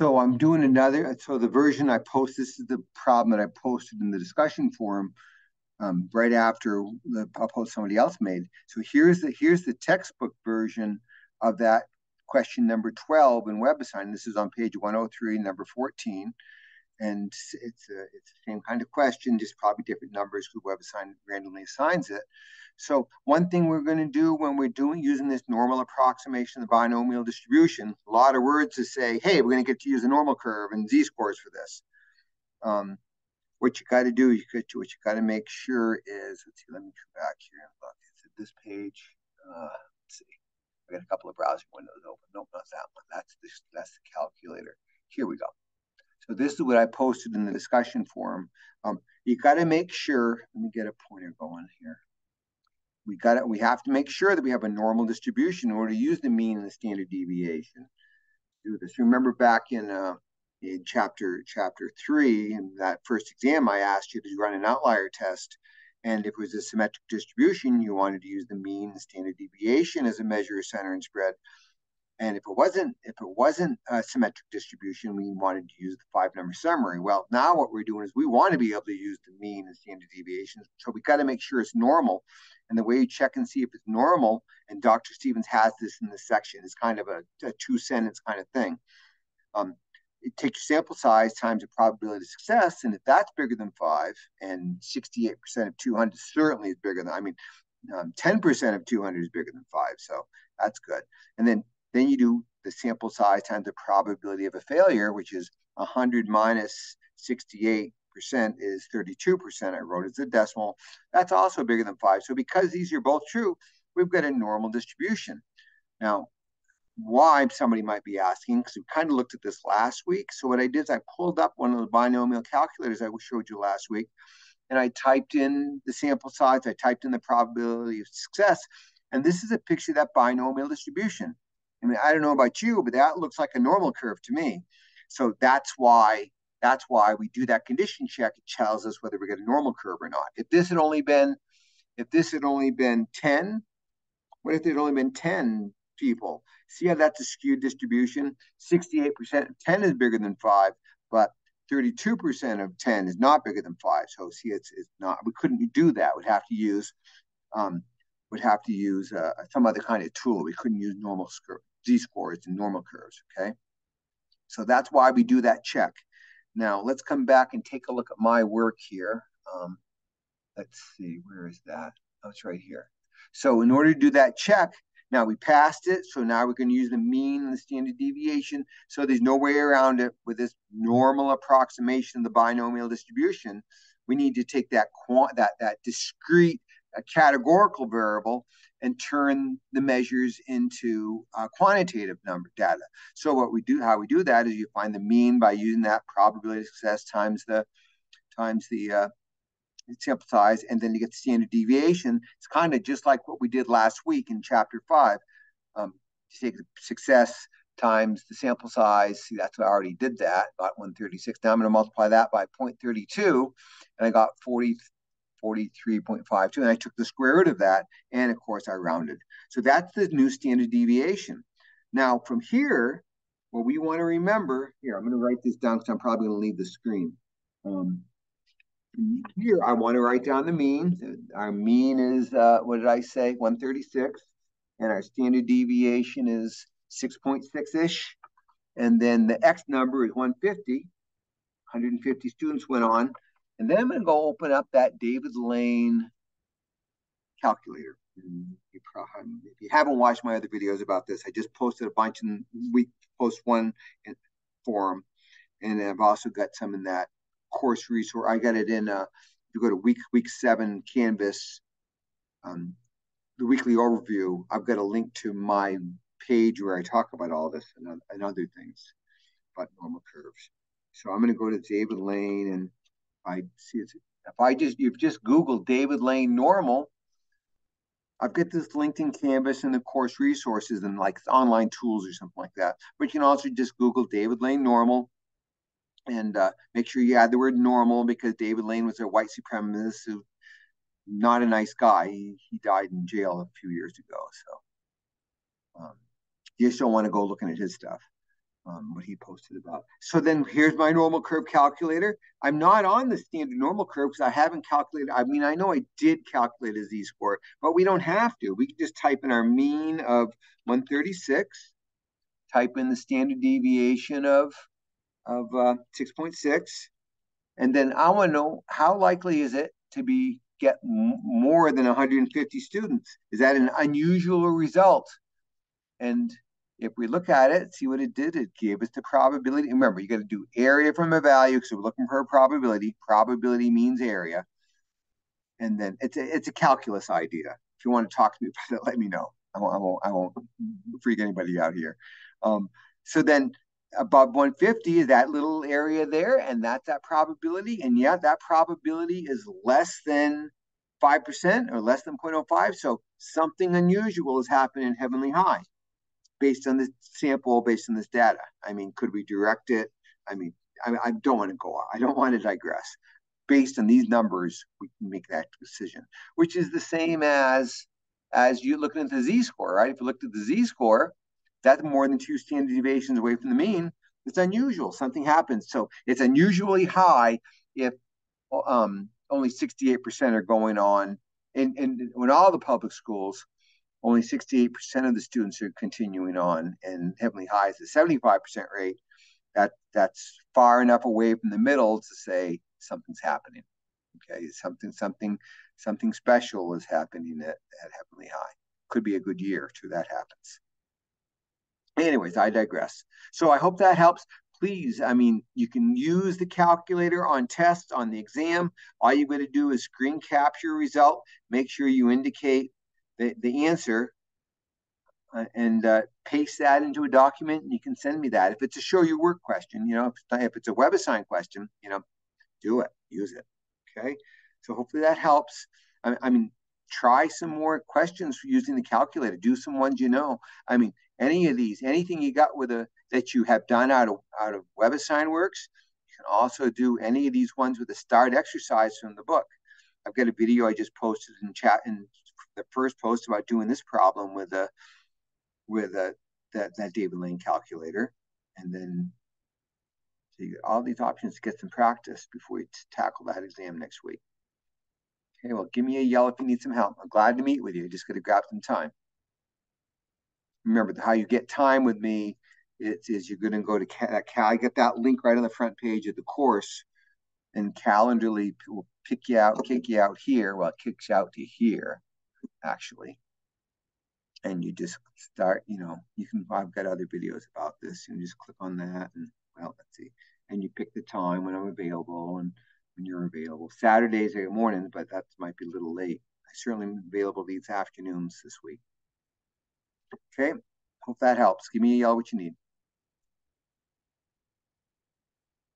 So I'm doing another, so the version I post, this is the problem that I posted in the discussion forum right after the post somebody else made. So here's the textbook version of that question number 12 in WebAssign. This is on page 103, number 14. And it's the same kind of question, just probably different numbers because WebAssign randomly assigns it. So one thing we're going to do when we're using this normal approximation of the binomial distribution, a lot of words to say, hey, we're going to get to use a normal curve and z-scores for this. What you got to do, what you got to make sure is, let's see, let me come back here and look. It's at this page. Let's see. I got a couple of browser windows open. Nope, not that one. That's the calculator. Here we go. So this is what I posted in the discussion forum. You got to make sure, let me get a pointer going here. We have to make sure that we have a normal distribution in order to use the mean and the standard deviation. Do this. Remember back in chapter 3, in that first exam, I asked you to run an outlier test. And if it was a symmetric distribution, you wanted to use the mean and standard deviation as a measure of center and spread. And if it wasn't a symmetric distribution, we wanted to use the 5-number summary. Well, now what we're doing is we want to be able to use the mean and standard deviations. So we got to make sure it's normal. And the way you check and see if it's normal, and Dr. Stevens has this in this section, is kind of a 2-sentence kind of thing. It takes your sample size times the probability of success. And if that's bigger than 5, and 68% of 200 certainly is bigger than, 10% of 200 is bigger than 5. So that's good. And then you do the sample size times the probability of a failure, which is 100 minus 68% is 32%. I wrote it as a decimal. That's also bigger than 5. So because these are both true, we've got a normal distribution. Now, why, somebody might be asking, because we kind of looked at this last week. So what I did is I pulled up one of the binomial calculators I showed you last week, and I typed in the sample size, I typed in the probability of success, and this is a picture of that binomial distribution. I don't know about you, but that looks like a normal curve to me. So that's why we do that condition check. It tells us whether we get a normal curve or not. If this had only been 10, what if there had only been 10 people? See how that's a skewed distribution? 68% of 10 is bigger than 5, but 32% of 10 is not bigger than 5. So see, it's not. We couldn't do that. We'd have to use some other kind of tool. We couldn't use normal z-scores and normal curves, okay? So that's why we do that check. Now, let's come back and take a look at my work here. Let's see, where is that? Oh, it's right here. So in order to do that check, now we passed it, so now we're going to use the mean and the standard deviation. So there's no way around it with this normal approximation of the binomial distribution. We need to take that discrete categorical variable and turn the measures into quantitative number data. So how we do that is you find the mean by using that probability of success times the sample size, and then you get the standard deviation. It's kind of just like what we did last week in chapter 5. You take the success times the sample size. See, that's what I already did that, got 136. Now I'm going to multiply that by 0.32, and I got 43.52, and I took the square root of that, and of course I rounded. So that's the new standard deviation. Now from here, what we want to remember, here, I'm going to write this down because I'm probably going to leave the screen. Here, I want to write down the mean. Our mean is, what did I say, 136, and our standard deviation is 6.6-ish, and then the X number is 150. 150 students went on. And then I'm going to go open up that David Lane calculator. If you haven't watched my other videos about this, I just posted a bunch, and we post one in forum. And I've also got some in that course resource. I got it in, you go to week 7 Canvas, the weekly overview. I've got a link to my page where I talk about all this and other things about normal curves. So I'm going to go to David Lane, and I see it. If you've just Googled David Lane normal, I've got this linked in Canvas in the course resources and like online tools or something like that. But you can also just Google David Lane normal, and make sure you add the word normal, because David Lane was a white supremacist who, not a nice guy. He died in jail a few years ago. So you just don't want to go looking at his stuff. what he posted about. So then here's my normal curve calculator. I'm not on the standard normal curve because I haven't calculated. I mean, I know I did calculate a z-score, but we don't have to. We can just type in our mean of 136, type in the standard deviation of 6.6, and then I want to know how likely is it to get more than 150 students? Is that an unusual result? And if we look at it, see what it did, it gave us the probability. Remember, you got to do area from a value, so we're looking for a probability. Probability means area. And then it's a calculus idea. If you want to talk to me about it, let me know. I won't freak anybody out here. So then above 150 is that little area there, and that's that probability. And yeah, that probability is less than 5% or less than 0.05. So something unusual is happening in Heavenly High based on this sample, based on this data. I mean, could we direct it? I mean, I don't want to go on. I don't want to digress. Based on these numbers, we can make that decision, which is the same as you looking at the z-score, right? If you looked at the z-score, that's more than 2 standard deviations away from the mean. It's unusual. Something happens. So it's unusually high if only 68% are going on. And in all the public schools, only 68% of the students are continuing on, and Heavenly High is a 75% rate. That's far enough away from the middle to say something's happening. Okay, something special is happening at Heavenly High. Could be a good year till that happens. Anyways, I digress. So I hope that helps. Please, I mean, you can use the calculator on tests, on the exam. All you've got to do is screen capture a result. Make sure you indicate the answer and paste that into a document, and you can send me that. If it's a show your work question, if it's a WebAssign question, do it, use it. Okay. So hopefully that helps. I mean, try some more questions using the calculator. Do some ones I mean, any of these, anything you got that you have done out of WebAssign works. You can also do any of these ones with a start exercise from the book. I've got a video I just posted in chat in the first post about doing this problem with that David Lane calculator, and then so you get all these options to get some practice before you tackle that exam next week. Okay, well, give me a yell if you need some help. I'm glad to meet with you. Just got to grab some time. Remember, how you get time with me is you're going to go to I get that link right on the front page of the course, and Calendarly will kick you out here. Well, it kicks you out to here, actually. And you just start, I've got other videos about this, and just click on that, and well, let's see. And you pick the time when I'm available and when you're available. Saturdays are mornings, but that might be a little late. I certainly am available these afternoons this week. Okay, hope that helps. Give me a yell what you need.